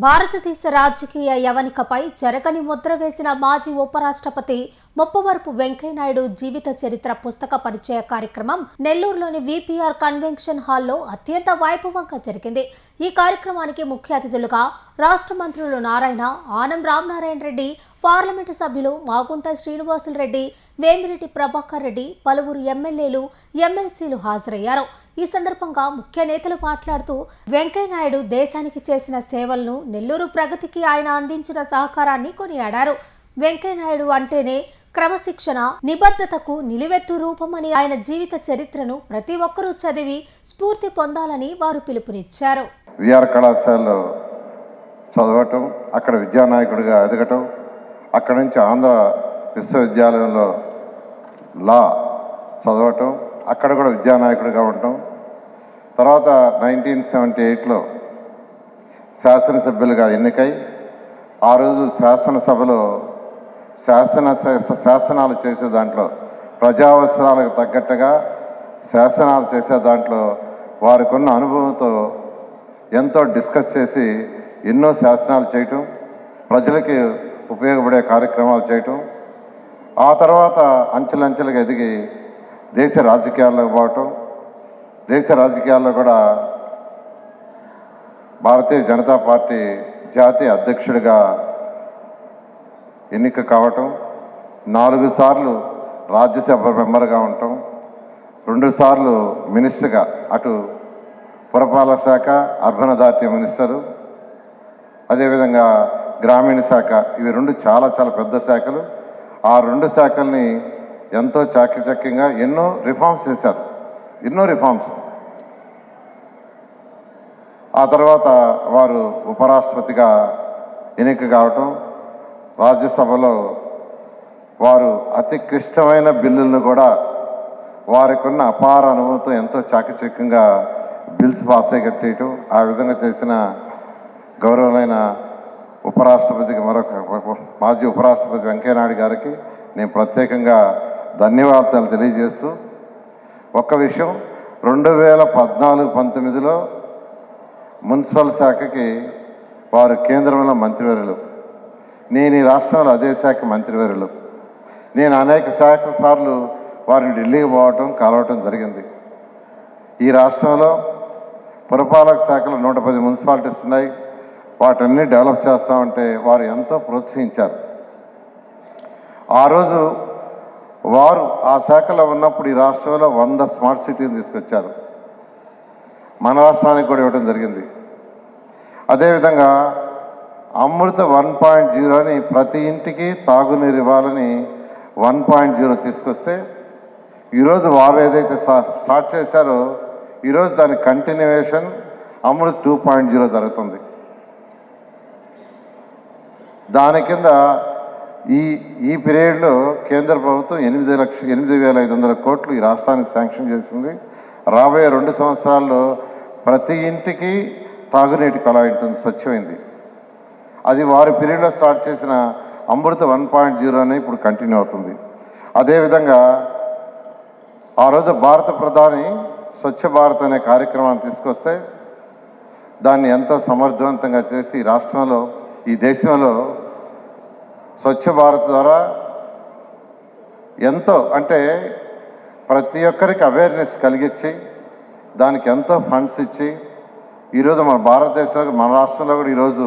భారతదేశ రాజకీయ యవనికపై జరగని ముద్ర వేసిన మాజీ ఉపరాష్ట్రపతి ముప్పవరపు వెంకయ్యనాయుడు జీవిత చరిత్ర పుస్తక పరిచయ కార్యక్రమం నెల్లూరులోని విపిఆర్ కన్వెన్షన్ హాల్లో అత్యంత వైభవంగా జరిగింది. ఈ కార్యక్రమానికి ముఖ్య అతిథులుగా రాష్ట్ర మంత్రులు నారాయణ, ఆనం రామనారాయణ రెడ్డి, పార్లమెంటు సభ్యులు మాగుంట శ్రీనివాసులు రెడ్డి, వేమిరెడ్డి ప్రభాకర్ రెడ్డి, పలువురు ఎమ్మెల్యేలు, ఎమ్మెల్సీలు హాజరయ్యారు. ఈ సందర్భంగా ముఖ్య నేతలు మాట్లాడుతూ వెంకయ్యనాయుడు దేశానికి చేసిన సేవలను, నెల్లూరు ప్రగతికి ఆయన అందించిన సహకారాన్ని కొనియాడారు. వెంకయ్యనాయుడు అంటేనే క్రమశిక్షణ, నిబద్ధతకు నిలువెత్తు రూపమని ఆయన జీవిత చరిత్రను ప్రతి ఒక్కరూ చదివి స్ఫూర్తి పొందాలని వారు పిలుపునిచ్చారు. విఆర్ కళాశాలలో చదవటం, అక్కడ విద్యానాయకుడిగా ఎదగటం, అక్కడి నుంచి ఆంధ్ర విశ్వవిద్యాలయంలో లా చదవటం, అక్కడ కూడా విద్యానాయకుడిగా ఉండటం, తర్వాత 1978లో శాసనసభ్యులుగా ఎన్నికై ఆ రోజు శాసనసభలో శాసనాలు చేసే దాంట్లో ప్రజావసరాలకు తగ్గట్టుగా శాసనాలు చేసే దాంట్లో వారికి ఉన్న అనుభవంతో ఎంతో డిస్కస్ చేసి ఎన్నో శాసనాలు చేయటం, ప్రజలకి ఉపయోగపడే కార్యక్రమాలు చేయటం, ఆ తర్వాత అంచెలంచెలుగా ఎదిగి దేశ రాజకీయాల్లోకి పోవటం, దేశ రాజకీయాల్లో కూడా భారతీయ జనతా పార్టీ జాతీయ అధ్యక్షుడిగా ఎన్నిక కావటం, 4 సార్లు రాజ్యసభ మెంబర్గా ఉండటం, 2 సార్లు మినిస్టర్గా, అటు పురపాలక శాఖ, అర్బన్ అథారిటీ మినిస్టరు, అదేవిధంగా గ్రామీణ శాఖ, ఇవి 2 చాలా చాలా పెద్ద శాఖలు. ఆ 2 శాఖల్ని ఎంతో చాకచక్యంగా ఎన్నో రిఫార్మ్స్ చేశారు, ఎన్నో రిఫార్మ్స్. ఆ తర్వాత వారు ఉపరాష్ట్రపతిగా ఎన్నిక కావటం, రాజ్యసభలో వారు అతి క్లిష్టమైన బిల్లులను కూడా వారికి ఉన్న అపార అనుభవంతో ఎంతో చాకచక్యంగా బిల్స్ పాస్ చేయటం, ఆ విధంగా చేసిన గౌరవమైన ఉపరాష్ట్రపతికి, మాజీ ఉపరాష్ట్రపతి వెంకయ్యనాయుడు గారికి నేను ప్రత్యేకంగా ధన్యవాదాలు తెలియజేస్తూ, ఒక్క విషయం, 2014-19లో మున్సిపల్ శాఖకి వారు కేంద్రంలో మంత్రివర్యులు, నేను ఈ రాష్ట్రంలో అదే శాఖ మంత్రివర్యులు. నేను అనేక సార్లు వారిని ఢిల్లీకి పోవటం, కలవటం జరిగింది. ఈ రాష్ట్రంలో పురపాలక శాఖలో 110 మున్సిపాలిటీస్ ఉన్నాయి, వాటన్ని డెవలప్ చేస్తామంటే వారు ఎంతో ప్రోత్సహించారు. ఆ రోజు వారు ఆ శాఖలో ఉన్నప్పుడు ఈ రాష్ట్రంలో 100 స్మార్ట్ సిటీని తీసుకొచ్చారు, మన రాష్ట్రానికి కూడా ఇవ్వడం జరిగింది. అదేవిధంగా అమృత 1.0 ప్రతి ఇంటికి తాగునీరు ఇవ్వాలని 1.0 తీసుకొస్తే, ఈరోజు వారు ఏదైతే స్టార్ట్ చేశారో ఈరోజు దాని కంటిన్యూయేషన్ అమృత్ 2.0 జరుగుతుంది. దాని కింద ఈ పీరియడ్లో కేంద్ర ప్రభుత్వం 8,500 కోట్లు ఈ రాష్ట్రానికి శాంక్షన్ చేసింది. రాబోయే 2 సంవత్సరాల్లో ప్రతి ఇంటికి తాగునీటి కొలాయి ఉంటుంది, స్వచ్ఛమైంది. అది వారి పీరియడ్లో స్టార్ట్ చేసిన అమృత 1.0 ఇప్పుడు కంటిన్యూ అవుతుంది. అదేవిధంగా ఆ రోజు భారత ప్రధాని స్వచ్ఛ భారత్ అనే కార్యక్రమాన్ని తీసుకొస్తే దాన్ని ఎంతో సమర్థవంతంగా చేసి ఈ రాష్ట్రంలో, ఈ దేశంలో స్వచ్ఛ భారత్ ద్వారా ఎంతో, అంటే ప్రతి ఒక్కరికి అవేర్నెస్ కలిగించి దానికి ఎంతో ఫండ్స్ ఇచ్చి ఈరోజు మన భారతదేశంలో, మన రాష్ట్రంలో కూడా ఈరోజు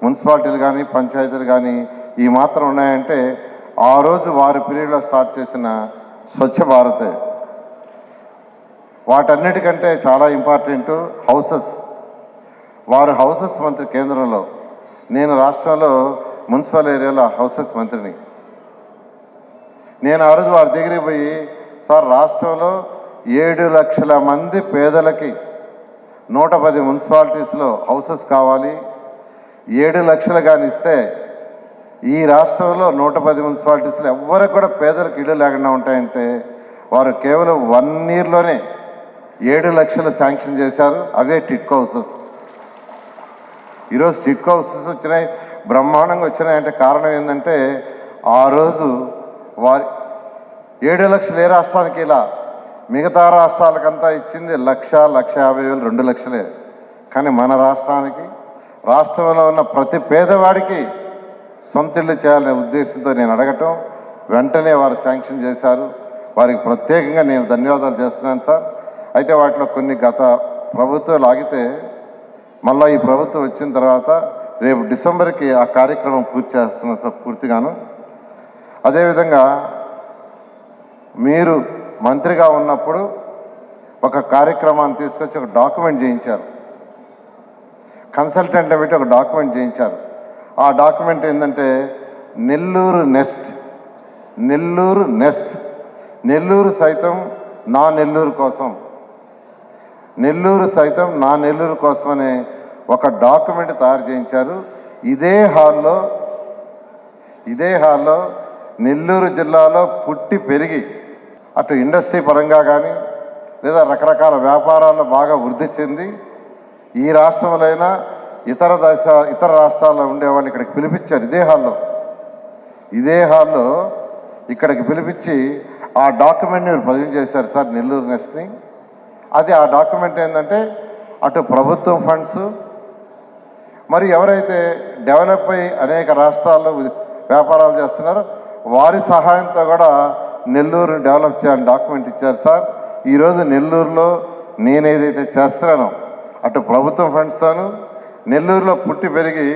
మున్సిపాలిటీలు కానీ పంచాయతీలు కానీ ఈ మాత్రం ఉన్నాయంటే ఆ రోజు వారి పీరియడ్లో స్టార్ట్ చేసిన స్వచ్ఛ భారతే. వాటన్నిటికంటే చాలా ఇంపార్టెంట్ హౌసెస్. వారు హౌసెస్ మంత్రి కేంద్రంలో, నేను రాష్ట్రంలో మున్సిపల్ ఏరియాలో హౌసెస్ మంత్రిని. నేను ఆ రోజు వారి దగ్గరికి పోయి, సార్ రాష్ట్రంలో 7 లక్షల మంది పేదలకి 110 మున్సిపాలిటీస్లో హౌసెస్ కావాలి, 7 లక్షలు కానీ ఇస్తే ఈ రాష్ట్రంలో 110 మున్సిపాలిటీస్లో ఎవరికి కూడా పేదలకు ఇళ్ళు లేకుండా ఉంటాయంటే వారు కేవలం 1 ఇయర్లోనే 7 లక్షలు శాంక్షన్ చేశారు. అవే టిట్కో హౌసెస్. ఈరోజు టిట్కో హౌసెస్ వచ్చినాయి, బ్రహ్మాండంగా వచ్చినాయంటే కారణం ఏంటంటే ఆ రోజు వారి 7 లక్షలు ఏ రాష్ట్రానికి ఇలా, మిగతా రాష్ట్రాలకంతా ఇచ్చింది 1,50,000, 2 లక్షలే. కానీ మన రాష్ట్రానికి రాష్ట్రంలో ఉన్న ప్రతి పేదవాడికి సొంత ఇల్లు చేయాలనే ఉద్దేశంతో నేను అడగటం వెంటనే వారు శాంక్షన్ చేశారు. వారికి ప్రత్యేకంగా నేను ధన్యవాదాలు చేస్తున్నాను సార్. అయితే వాటిలో కొన్ని గత ప్రభుత్వాలు ఆగితే మళ్ళీ ఈ ప్రభుత్వం వచ్చిన తర్వాత రేపు డిసెంబర్కి ఆ కార్యక్రమం పూర్తి చేస్తున్నాం సార్ పూర్తిగాను. అదేవిధంగా మీరు మంత్రిగా ఉన్నప్పుడు ఒక కార్యక్రమాన్ని తీసుకొచ్చి ఒక డాక్యుమెంట్ చేయించారు. కన్సల్టెంట్ని పెట్టి ఒక డాక్యుమెంట్ చేయించారు. ఆ డాక్యుమెంట్ ఏంటంటే నెల్లూరు నెస్ట్, నెల్లూరు సైతం నా నెల్లూరు కోసం, నెల్లూరు సైతం నా నెల్లూరు కోసం అనే ఒక డాక్యుమెంట్ తయారు చేయించారు. ఇదే హాల్లో నెల్లూరు జిల్లాలో పుట్టి పెరిగి అటు ఇండస్ట్రీ పరంగా కానీ లేదా రకరకాల వ్యాపారాల్లో బాగా వృద్ధి చెంది ఈ రాష్ట్రంలో అయినా ఇతర రాష్ట్రాల్లో ఉండేవాళ్ళు ఇక్కడికి పిలిపించారు. ఇదే హాల్లో ఇక్కడికి పిలిపించి ఆ డాక్యుమెంట్ని మీరు ప్రజెంట్ చేశారు సార్ నెల్లూరు నెస్ట్ని. అది ఆ డాక్యుమెంట్ ఏంటంటే అటు ప్రభుత్వం ఫండ్స్ మరి ఎవరైతే డెవలప్ అయ్యి అనేక రాష్ట్రాల్లో వ్యాపారాలు చేస్తున్నారో వారి సహాయంతో కూడా నెల్లూరుని డెవలప్ చేయాలని డాక్యుమెంట్ ఇచ్చారు సార్. ఈరోజు నెల్లూరులో నేను ఏదైతే చేస్తున్నానో అటు ప్రభుత్వం ఫండ్స్తోనూ నెల్లూరులో పుట్టి పెరిగి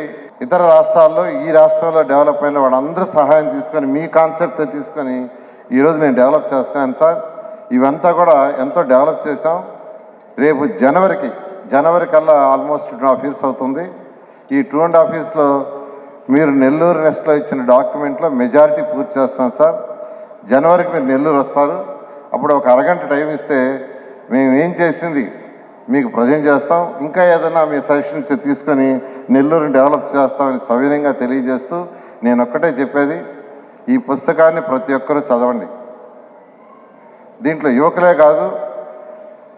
ఇతర రాష్ట్రాల్లో ఈ రాష్ట్రంలో డెవలప్ అయిన వాళ్ళందరూ సహాయం తీసుకొని మీ కాన్సెప్ట్ తీసుకొని ఈరోజు నేను డెవలప్ చేస్తున్నాను సార్. ఇవంతా కూడా ఎంతో డెవలప్ చేసాం. రేపు జనవరి కల్లా ఆల్మోస్ట్ 2.5 years అవుతుంది. ఈ 2.5 yearsలో మీరు నెల్లూరు నెస్ట్లో ఇచ్చిన డాక్యుమెంట్లో మెజారిటీ పూర్తి చేస్తాం సార్. జనవరికి మీరు నెల్లూరు వస్తారు. అప్పుడు ఒక అరగంట టైం ఇస్తే మేము ఏం చేసింది మీకు ప్రజెంట్ చేస్తాం. ఇంకా ఏదైనా మీ సజెషన్స్ తీసుకొని నెల్లూరుని డెవలప్ చేస్తామని సవినయంగా తెలియజేస్తూ నేను ఒక్కటే చెప్పేది, ఈ పుస్తకాన్ని ప్రతి ఒక్కరూ చదవండి. దీంట్లో యువకులే కాదు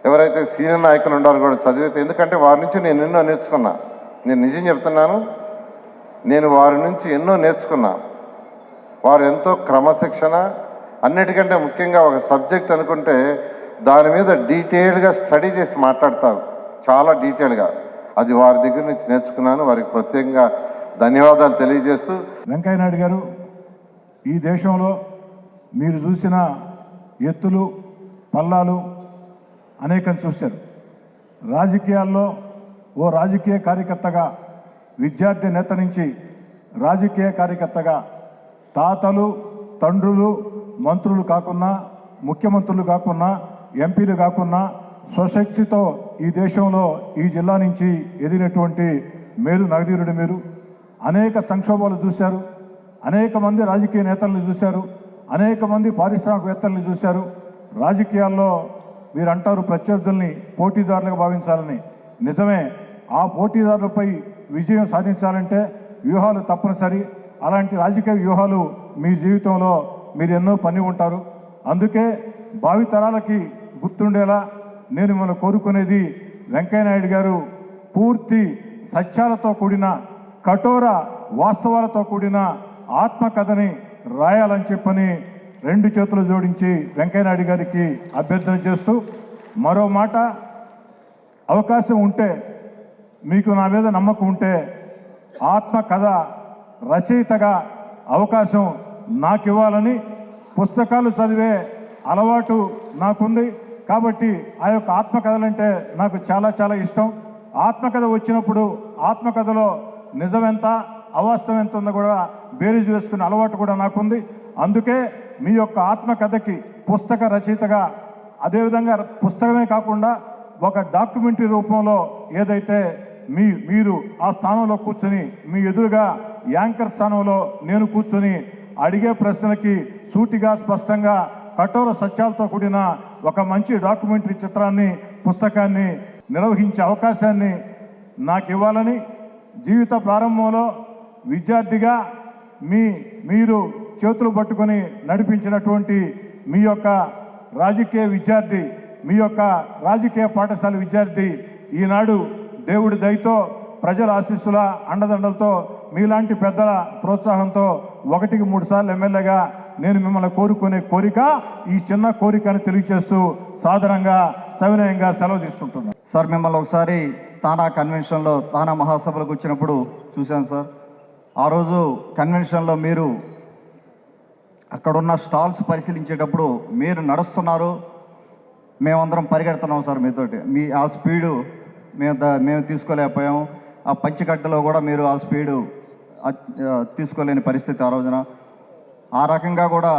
ఎవరైతే సీనియర్ నాయకులు ఉన్నారో కూడా చదివితే, ఎందుకంటే వారి నుంచి నేను ఎన్నో నేర్చుకున్నా. నేను నిజం చెప్తున్నాను, నేను వారి నుంచి ఎన్నో నేర్చుకున్నా. వారు ఎంతో క్రమశిక్షణ, అన్నిటికంటే ముఖ్యంగా ఒక సబ్జెక్ట్ అనుకుంటే దాని మీద డీటెయిల్గా స్టడీ చేసి మాట్లాడతారు, చాలా డీటెయిల్గా. అది వారి దగ్గర నుంచి నేర్చుకున్నాను. వారికి ప్రత్యేకంగా ధన్యవాదాలు తెలియజేస్తూ, వెంకయ్యనాయుడు గారు ఈ దేశంలో మీరు చూసిన ఎత్తులు పల్లాలు అనేకం చూశారు. రాజకీయాల్లో ఓ రాజకీయ కార్యకర్తగా, విద్యార్థి నేత నుంచి రాజకీయ కార్యకర్తగా తాతలు తండ్రులు మంత్రులు కాకున్నా, ముఖ్యమంత్రులు కాకున్నా, ఎంపీలు కాకున్నా స్వశక్తితో ఈ దేశంలో ఈ జిల్లా నుంచి ఎదిగినటువంటి మేరు నగధీరుడు మీరు. అనేక సంక్షోభాలు చూశారు, అనేక మంది రాజకీయ నేతలను చూశారు, అనేక మంది పారిశ్రామికవేత్తలను చూశారు. రాజకీయాల్లో మీరు అంటారు ప్రత్యర్థుల్ని పోటీదారులుగా భావించాలని. నిజమే, ఆ పోటీదారులపై విజయం సాధించాలంటే వ్యూహాలు తప్పనిసరి. అలాంటి రాజకీయ వ్యూహాలు మీ జీవితంలో మీరు ఎన్నో పని ఉంటారు. అందుకే భావితరాలకి గుర్తుండేలా నేను మిమ్మల్ని కోరుకునేది, వెంకయ్యనాయుడు గారు పూర్తి సత్యాలతో కూడిన, కఠోర వాస్తవాలతో కూడిన ఆత్మకథని రాయాలని చెప్పని 2 చేతులు జోడించి వెంకయ్యనాయుడు గారికి అభ్యర్థన చేస్తూ, మరో మాట, అవకాశం ఉంటే, మీకు నా మీద నమ్మకం ఉంటే ఆత్మకథ రచయితగా అవకాశం నాకు ఇవ్వాలని, పుస్తకాలు చదివే అలవాటు నాకుంది కాబట్టి ఆ యొక్క ఆత్మకథలంటే నాకు చాలా చాలా ఇష్టం. ఆత్మకథ వచ్చినప్పుడు ఆత్మకథలో నిజమెంత అవాస్తవం ఎంత ఉందో కూడా బేరీజు వేసుకునే అలవాటు కూడా నాకుంది. అందుకే మీ యొక్క ఆత్మకథకి పుస్తక రచయితగా, అదేవిధంగా పుస్తకమే కాకుండా ఒక డాక్యుమెంటరీ రూపంలో ఏదైతే మీరు ఆ స్థానంలో కూర్చొని, మీ ఎదురుగా యాంకర్ స్థానంలో నేను కూర్చొని అడిగే ప్రశ్నలకి సూటిగా స్పష్టంగా కఠోర సత్యాలతో కూడిన ఒక మంచి డాక్యుమెంటరీ చిత్రాన్ని, పుస్తకాన్ని నిర్వహించే అవకాశాన్ని నాకు ఇవ్వాలని, జీవిత ప్రారంభంలో విద్యార్థిగా మీరు చేతులు పట్టుకొని నడిపించినటువంటి మీ యొక్క రాజకీయ విద్యార్థి, మీ యొక్క రాజకీయ పాఠశాల విద్యార్థి ఈనాడు దేవుడి దయతో, ప్రజల ఆశీస్సుల అండదండలతో, మీలాంటి పెద్దల ప్రోత్సాహంతో 1కి 3 సార్లు ఎమ్మెల్యేగా నేను మిమ్మల్ని కోరుకునే కోరిక, ఈ చిన్న కోరికను తెలియజేస్తూ సాధారణంగా సవినయంగా సెలవు తీసుకుంటున్నాను. సార్, మిమ్మల్ని ఒకసారి తానా కన్వెన్షన్లో తానా మహాసభలకు వచ్చినప్పుడు చూశాను సార్. ఆ రోజు కన్వెన్షన్లో మీరు అక్కడున్న స్టాల్స్ పరిశీలించేటప్పుడు మీరు నడుస్తున్నారు, మేమందరం పరిగెడుతున్నాం సార్ మీతోటి. మీ ఆ స్పీడు మేము తీసుకోలేకపోయాము. ఆ పంచికట్టలో కూడా మీరు ఆ స్పీడు తీసుకోలేని పరిస్థితి ఆ రోజున. ఆ రకంగా కూడా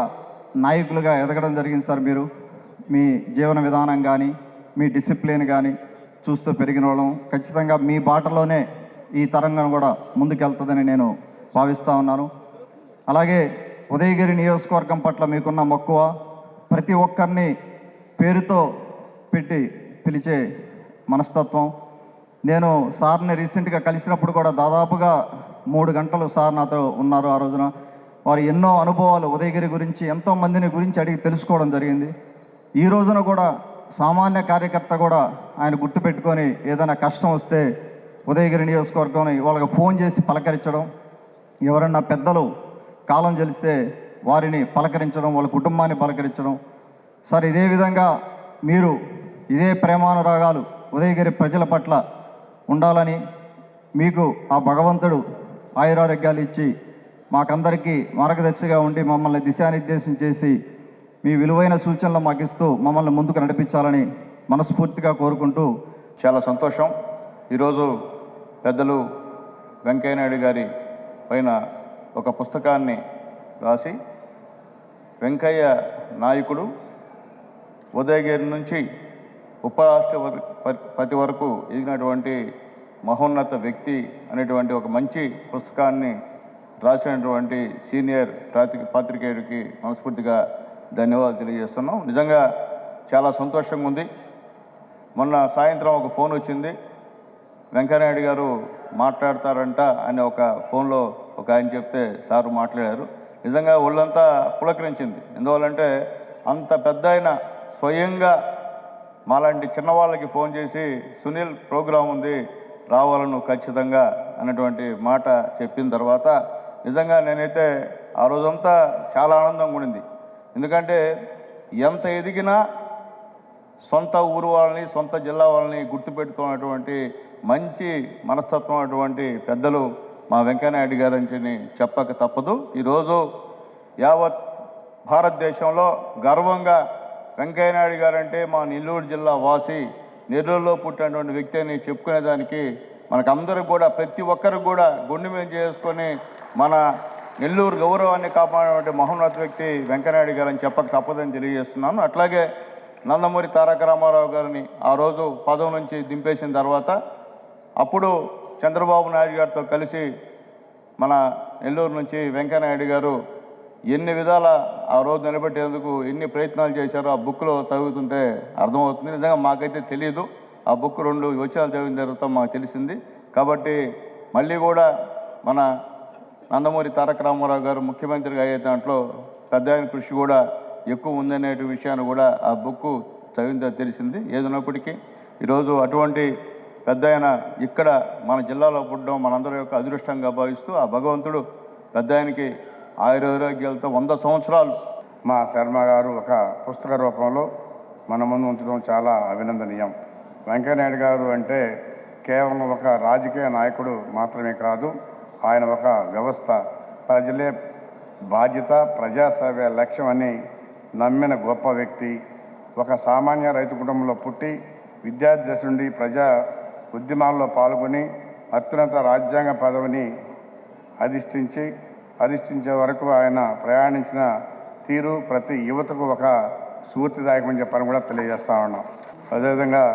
నాయకులుగా ఎదగడం జరిగింది సార్. మీరు మీ జీవన విధానం కానీ మీ డిసిప్లిన్ కానీ చూస్తూ పెరిగిన వాళ్ళం. ఖచ్చితంగా మీ బాటలోనే ఈ తరంగం కూడా ముందుకెళ్తుందని నేను భావిస్తూ ఉన్నాను. అలాగే ఉదయగిరి నియోజకవర్గం పట్ల మీకున్న మక్కువ, ప్రతి ఒక్కరిని పేరుతో పెట్టి పిలిచే మనస్తత్వం. నేను సార్ని రీసెంట్గా కలిసినప్పుడు కూడా దాదాపుగా 3 గంటలు సార్ నాతో ఉన్నారు. ఆ రోజున వారు ఎన్నో అనుభవాలు ఉదయగిరి గురించి, ఎంతోమందిని గురించి అడిగి తెలుసుకోవడం జరిగింది. ఈ రోజున కూడా సామాన్య కార్యకర్త కూడా ఆయన గుర్తుపెట్టుకొని ఏదైనా కష్టం వస్తే ఉదయగిరి నియోజకవర్గం వాళ్ళకి ఫోన్ చేసి పలకరించడం, ఎవరన్నా పెద్దలు కాలం చెలిస్తే వారిని పలకరించడం, వాళ్ళ కుటుంబాన్ని పలకరించడం. సార్, ఇదే విధంగా మీరు ఇదే ప్రేమానురాగాలు ఉదయగిరి ప్రజల పట్ల ఉండాలని మీకు ఆ భగవంతుడు ఆయురారోగ్యాలు ఇచ్చి మాకందరికీ మార్గదర్శిగా ఉండి మమ్మల్ని దిశానిర్దేశం చేసి మీ విలువైన సూచనలు మాకు ఇస్తూ మమ్మల్ని ముందుకు నడిపించాలని మనస్ఫూర్తిగా కోరుకుంటూ చాలా సంతోషం. ఈరోజు పెద్దలు వెంకయ్యనాయుడు గారి పైన ఒక పుస్తకాన్ని రాసి, వెంకయ్య నాయకుడు ఉదయగిరి నుంచి ఉపరాష్ట్రపతి వరకు ఎదిగినటువంటి మహోన్నత వ్యక్తి అనేటువంటి ఒక మంచి పుస్తకాన్ని రాసినటువంటి సీనియర్ పాత్రికేయుడికి మనస్ఫూర్తిగా ధన్యవాదాలు తెలియజేస్తున్నాం. నిజంగా చాలా సంతోషంగా ఉంది. మొన్న సాయంత్రం ఒక ఫోన్ వచ్చింది, వెంకయ్యనాయుడు గారు మాట్లాడతారంట అని ఒక ఫోన్లో ఒక ఆయన చెప్తే సారు మాట్లాడారు. నిజంగా ఒళ్ళంతా పులకరించింది. ఎందువల్లంటే అంత పెద్ద ఆయన స్వయంగా మాలాంటి చిన్నవాళ్ళకి ఫోన్ చేసి సునీల్ ప్రోగ్రాం ఉంది రావాలను ఖచ్చితంగా అన్నటువంటి మాట చెప్పిన తర్వాత నిజంగా నేనైతే ఆ రోజంతా చాలా ఆనందంగా ఉండింది. ఎందుకంటే ఎంత ఎదిగినా సొంత ఊరు వాళ్ళని, సొంత జిల్లా వాళ్ళని గుర్తుపెట్టుకున్నటువంటి మంచి మనస్తత్వం అటువంటి పెద్దలు మా వెంకయ్యనాయుడు గారు అని చెప్పక తప్పదు. ఈరోజు యావత్ భారతదేశంలో గర్వంగా వెంకయ్యనాయుడు గారంటే మా నెల్లూరు జిల్లా వాసి, నెల్లూరులో పుట్టినటువంటి వ్యక్తి అని చెప్పుకునేదానికి మనకందరికి కూడా, ప్రతి ఒక్కరికి కూడా గుండె మీద చేసుకొని మన నెల్లూరు గౌరవాన్ని కాపాడేటువంటి మహోన్నత వ్యక్తి వెంకయ్యనాయుడు గారు అని చెప్పక తప్పదని తెలియజేస్తున్నాను. అట్లాగే నందమూరి తారక రామారావు గారిని ఆ రోజు పదవి నుంచి దింపేసిన తర్వాత అప్పుడు చంద్రబాబు నాయుడు గారితో కలిసి మన నెల్లూరు నుంచి వెంకయ్యనాయుడు గారు ఎన్ని విధాల ఆ రోజు నిలబెట్టేందుకు ఎన్ని ప్రయత్నాలు చేశారో ఆ బుక్లో చదువుతుంటే అర్థమవుతుంది. నిజంగా మాకైతే తెలియదు. ఆ బుక్ 2 వచనాలు చదివిన తర్వాత మాకు తెలిసింది. కాబట్టి మళ్ళీ కూడా మన నందమూరి తారక రామారావు గారు ముఖ్యమంత్రిగా అయ్యే దాంట్లో పెద్ద ఆయన కృషి కూడా ఎక్కువ ఉందనే విషయాన్ని కూడా ఆ బుక్ చదివిన తెలిసింది. ఏదైనప్పటికీ ఈరోజు అటువంటి పెద్ద ఆయన ఇక్కడ మన జిల్లాలో పుట్టడం మనందరి యొక్క అదృష్టంగా భావిస్తూ ఆ భగవంతుడు పెద్ద ఆయనకి ఆయురారోగ్యాలతో 100 సంవత్సరాలు మా శర్మ గారు ఒక పుస్తక రూపంలో మన ముందు ఉంచడం చాలా అభినందనీయం. వెంకయ్యనాయుడు గారు అంటే కేవలం ఒక రాజకీయ నాయకుడు మాత్రమే కాదు, ఆయన ఒక వ్యవస్థ, ప్రజలే బాధ్యత, ప్రజాసేవ లక్ష్యం అని నమ్మిన గొప్ప వ్యక్తి. ఒక సామాన్య రైతు కుటుంబంలో పుట్టి విద్యార్థి దశ నుండి ప్రజా ఉద్యమాల్లో పాల్గొని అత్యున్నత రాజ్యాంగ పదవిని అధిష్ఠించే వరకు ఆయన ప్రయాణించిన తీరు ప్రతి యువతకు ఒక స్ఫూర్తిదాయకమని చెప్పని కూడా తెలియజేస్తా ఉన్నాం. అదేవిధంగా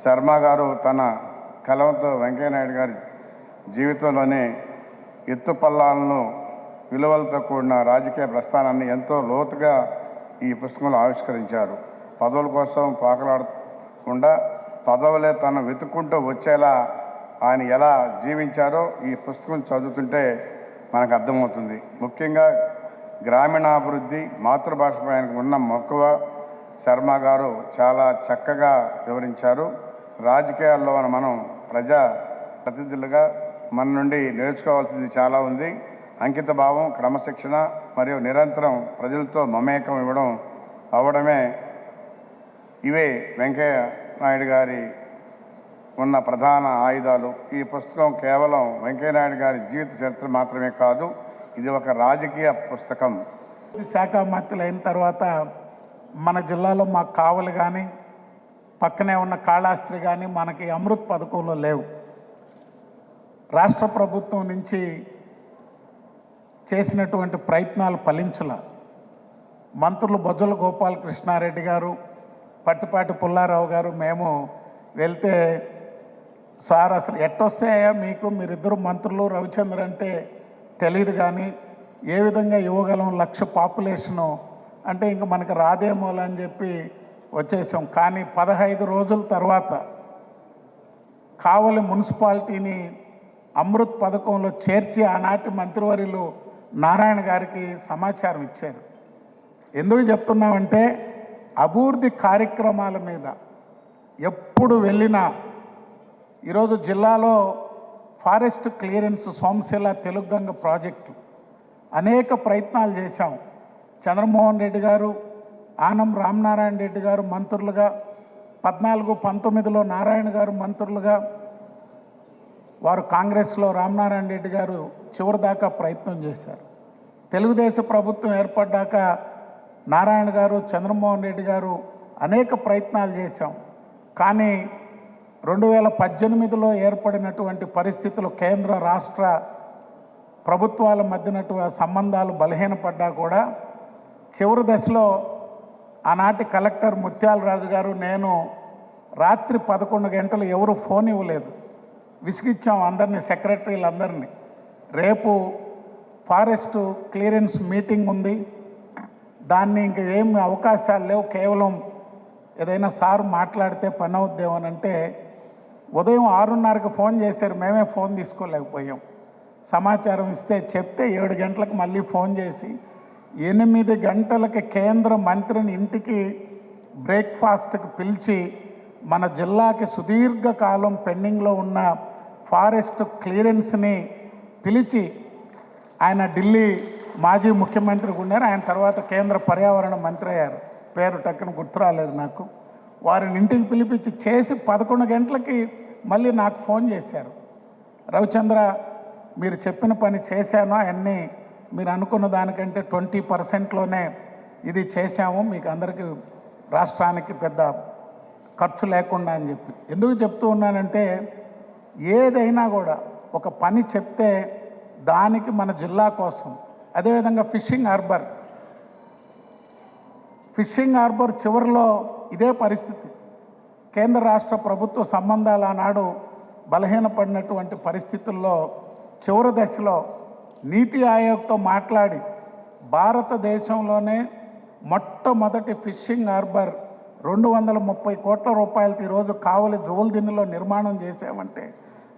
శర్మ గారు తన కలంతో వెంకయ్యనాయుడు గారి జీవితంలోనే ఎత్తుపల్లాలను, విలువలతో కూడిన రాజకీయ ప్రస్థానాన్ని ఎంతో లోతుగా ఈ పుస్తకంలో ఆవిష్కరించారు. పదవుల కోసం పాకలాడకుండా పదవులే తను వెతుక్కుంటూ వచ్చేలా ఆయన ఎలా జీవించారో ఈ పుస్తకం చదువుతుంటే మనకు అర్థమవుతుంది. ముఖ్యంగా గ్రామీణాభివృద్ధి, మాతృభాషపై ఆయనకు ఉన్న మక్కువ శర్మ గారు చాలా చక్కగా వివరించారు. రాజకీయాల్లో మనం ప్రజా ప్రతినిధులుగా మన నుండి నేర్చుకోవాల్సింది చాలా ఉంది. అంకిత భావం, క్రమశిక్షణ మరియు నిరంతరం ప్రజలతో మమేకం అవడమే ఇవే వెంకయ్య నాయుడు గారి ఉన్న ప్రధాన ఆయుధాలు. ఈ పుస్తకం కేవలం వెంకయ్యనాయుడు గారి జీవిత చరిత్ర మాత్రమే కాదు, ఇది ఒక రాజకీయ పుస్తకం. శాఖ మంత్రులు అయిన తర్వాత మన జిల్లాలో మాకు కావలి కానీ పక్కనే ఉన్న కాళాస్త్రి కానీ మనకి అమృత్ పథకంలో లేవు. రాష్ట్ర ప్రభుత్వం నుంచి చేసినటువంటి ప్రయత్నాలు ఫలించల. మంత్రులు బొజ్జల గోపాలకృష్ణారెడ్డి గారు, పట్టిపాటి పుల్లారావు గారు మేము వెళ్తే, సార్ అసలు ఎట్టొస్తాయా మీకు, మీరిద్దరు మంత్రులు, రవిచంద్ర అంటే తెలియదు కానీ ఏ విధంగా ఇవ్వగలం 1,00,000 పాపులేషను అంటే ఇంక మనకు రాదేమో అని చెప్పి వచ్చేసాం. కానీ 15 రోజుల తర్వాత కావలి మున్సిపాలిటీని అమృత్ పథకంలో చేర్చి ఆనాటి మంత్రివర్యులు నారాయణ గారికి సమాచారం ఇచ్చారు. ఎందుకు చెప్తున్నామంటే అభివృద్ధి కార్యక్రమాల మీద ఎప్పుడు వెళ్ళినా, ఈరోజు జిల్లాలో forest clearance Somasila Telugu Ganga project అనేక ప్రయత్నాలు చేశాం. చంద్రమోహన్ రెడ్డి గారు, ఆనం రామనారాయణ రెడ్డి గారు మంత్రులుగా, 14-19లో నారాయణ గారు మంత్రులుగా, వారు కాంగ్రెస్లో రామనారాయణ రెడ్డి గారు చివరిదాకా ప్రయత్నం చేశారు. తెలుగుదేశం ప్రభుత్వం ఏర్పడ్డాక నారాయణ గారు, చంద్రమోహన్ రెడ్డి గారు అనేక ప్రయత్నాలు చేశాం. కానీ 2018లో ఏర్పడినటువంటి పరిస్థితులు, కేంద్ర రాష్ట్ర ప్రభుత్వాల మధ్యనటువంటి సంబంధాలు బలహీనపడ్డా కూడా చివరి దశలో ఆనాటి కలెక్టర్ ముత్యాలరాజు గారు, నేను రాత్రి 11 గంటలు ఎవరు ఫోన్ ఇవ్వలేదు, విసిగిచ్చాం అందరినీ, సెక్రటరీలందరినీ. రేపు ఫారెస్ట్ క్లియరెన్స్ మీటింగ్ ఉంది, దాన్ని ఇంక ఏమి అవకాశాలు లేవు, కేవలం ఏదైనా సార్ మాట్లాడితే పని అవుద్దేమోనంటే ఉదయం 6:30కి ఫోన్ చేశారు. మేమే ఫోన్ తీసుకోలేకపోయాం. సమాచారం ఇస్తే చెప్తే 7 గంటలకు మళ్ళీ ఫోన్ చేసి 8 గంటలకి కేంద్ర మంత్రిని ఇంటికి బ్రేక్ఫాస్ట్కి పిలిచి మన జిల్లాకి సుదీర్ఘకాలం పెండింగ్లో ఉన్న ఫారెస్ట్ క్లియరెన్స్ని పిలిచి, ఆయన ఢిల్లీ మాజీ ముఖ్యమంత్రికి ఉన్నారు, ఆయన తర్వాత కేంద్ర పర్యావరణ మంత్రి అయ్యారు, పేరు టక్కున గుర్తు రాలేదు నాకు, వారిని ఇంటికి పిలిపించి చేసి 11 గంటలకి మళ్ళీ నాకు ఫోన్ చేశారు. రవిచంద్ర, మీరు చెప్పిన పని చేశాను, అవన్నీ మీరు అనుకున్న దానికంటే 20%లోనే ఇది చేశాము, మీకు అందరికీ రాష్ట్రానికి పెద్ద ఖర్చు లేకుండా అని చెప్పి. ఎందుకు చెప్తూ ఉన్నానంటే ఏదైనా కూడా ఒక పని చెప్తే దానికి మన జిల్లా కోసం. అదేవిధంగా ఫిషింగ్ హార్బర్ చివరిలో ఇదే పరిస్థితి. కేంద్ర రాష్ట్ర ప్రభుత్వ సంబంధాలు ఆనాడు బలహీనపడినటువంటి పరిస్థితుల్లో చివరి దశలో నీతి ఆయోగ్తో మాట్లాడి భారతదేశంలోనే మొట్టమొదటి ఫిషింగ్ హార్బర్ 230 కోట్ల రూపాయలతో ఈరోజు కావలి జోల్దిన్నెలో నిర్మాణం చేసామంటే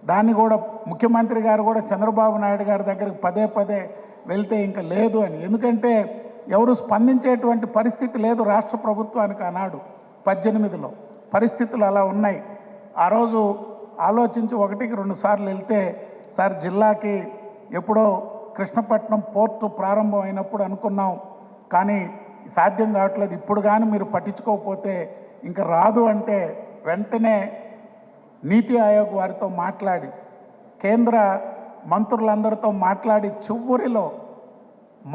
దాన్ని కూడా ముఖ్యమంత్రి గారు కూడా చంద్రబాబు నాయుడు గారి దగ్గరికి పదే వెళ్తే ఇంకా లేదు అని. ఎందుకంటే ఎవరు స్పందించేటువంటి పరిస్థితి లేదు రాష్ట్ర ప్రభుత్వానికి. ఆనాడు 18లో పరిస్థితులు అలా ఉన్నాయి. ఆ రోజు ఆలోచించి 1-2 సార్లు వెళ్తే, సార్ జిల్లాకి ఎప్పుడో కృష్ణపట్నం పోర్టు ప్రారంభం అయినప్పుడు అనుకున్నాం, కానీ సాధ్యం కావట్లేదు, ఇప్పుడు కానీ మీరు పట్టించుకోకపోతే ఇంకా రాదు అంటే వెంటనే నీతి ఆయోగ్ వారితో మాట్లాడి, కేంద్ర మంత్రులందరితో మాట్లాడి చివరిలో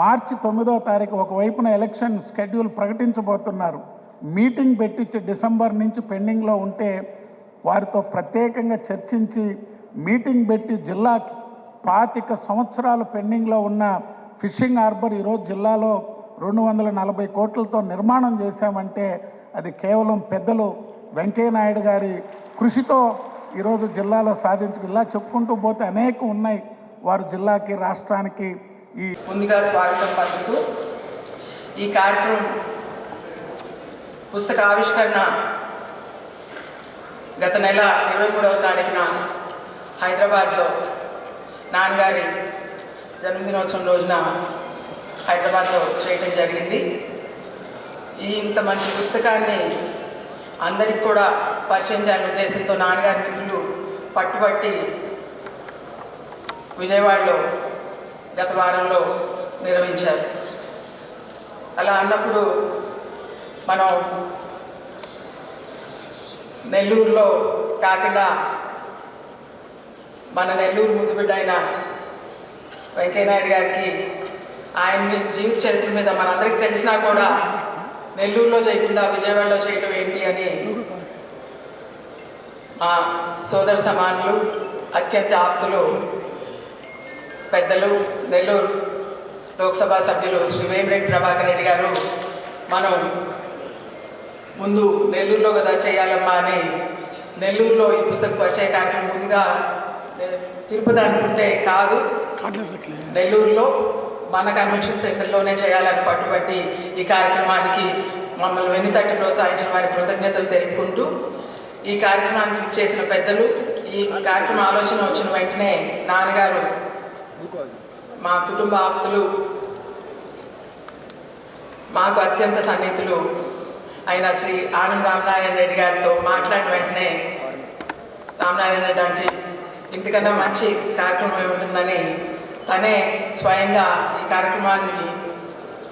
మార్చి 9వ తారీఖు ఒకవైపున ఎలక్షన్ షెడ్యూల్ ప్రకటించబోతున్నారు, మీటింగ్ పెట్టించి డిసెంబర్ నుంచి పెండింగ్లో ఉంటే వారితో ప్రత్యేకంగా చర్చించి మీటింగ్ పెట్టి జిల్లాకి 25 సంవత్సరాలు పెండింగ్లో ఉన్న ఫిషింగ్ హార్బర్ ఈరోజు జిల్లాలో 240 కోట్లతో నిర్మాణం చేశామంటే అది కేవలం పెద్దలు వెంకయ్యనాయుడు గారి కృషితో ఈరోజు జిల్లాలో ఇలా చెప్పుకుంటూ పోతే అనేక ఉన్నాయి. వారు జిల్లాకి, రాష్ట్రానికి ముందుగా స్వాగతం పలుకుతూ ఈ కార్యక్రమం పుస్తక ఆవిష్కరణ గత నెల 23వ తారీఖున హైదరాబాద్లో నాన్నగారి జన్మదినోత్సవం రోజున హైదరాబాద్లో చేయడం జరిగింది. ఇంత మంచి పుస్తకాన్ని అందరికి కూడా పరిచయం చేయాలనే ఉద్దేశంతో నాన్నగారి మిత్రులు పట్టుబట్టి విజయవాడలో గత వారంలో నిర్వహించారు. అలా అన్నప్పుడు మనం నెల్లూరులో కాకుండా మన నెల్లూరు ముద్దుబిడ్డ అయిన వెంకయ్యనాయుడు గారికి ఆయన జీవిత చరిత్ర మీద మనందరికీ తెలిసినా కూడా నెల్లూరులో చేయకుండా విజయవాడలో చేయటం ఏంటి అని మా సోదర సమానులు, అత్యంత ఆప్తులు, పెద్దలు, నెల్లూరు లోక్సభ సభ్యులు శ్రీ వేమిరెడ్డి ప్రభాకర్ రెడ్డి గారు మనం ముందు నెల్లూరులో కదా చేయాలమ్మా అని నెల్లూరులో ఈ పుస్తక పరిచయ కార్యక్రమం ముందుగా తిరుపతి అనుకుంటే కాదు, నెల్లూరులో మన కన్వెన్షన్ సెంటర్లోనే చేయాలని పట్టుబట్టి ఈ కార్యక్రమానికి మమ్మల్ని వెన్నుతట్టి ప్రోత్సహించిన వారి కృతజ్ఞతలు తెలుపుకుంటూ, ఈ కార్యక్రమానికి చేసిన పెద్దలు, ఈ కార్యక్రమం ఆలోచన వచ్చిన వెంటనే నాన్నగారు మా కుటుంబ ఆప్తులు, మాకు అత్యంత సన్నిహితులు అయిన శ్రీ ఆనం రామనారాయణ రెడ్డి గారితో మాట్లాడిన వెంటనే రామనారాయణ రెడ్డి అంటే ఇంతకన్నా మంచి కార్యక్రమం ఉంటుందని తనే స్వయంగా ఈ కార్యక్రమానికి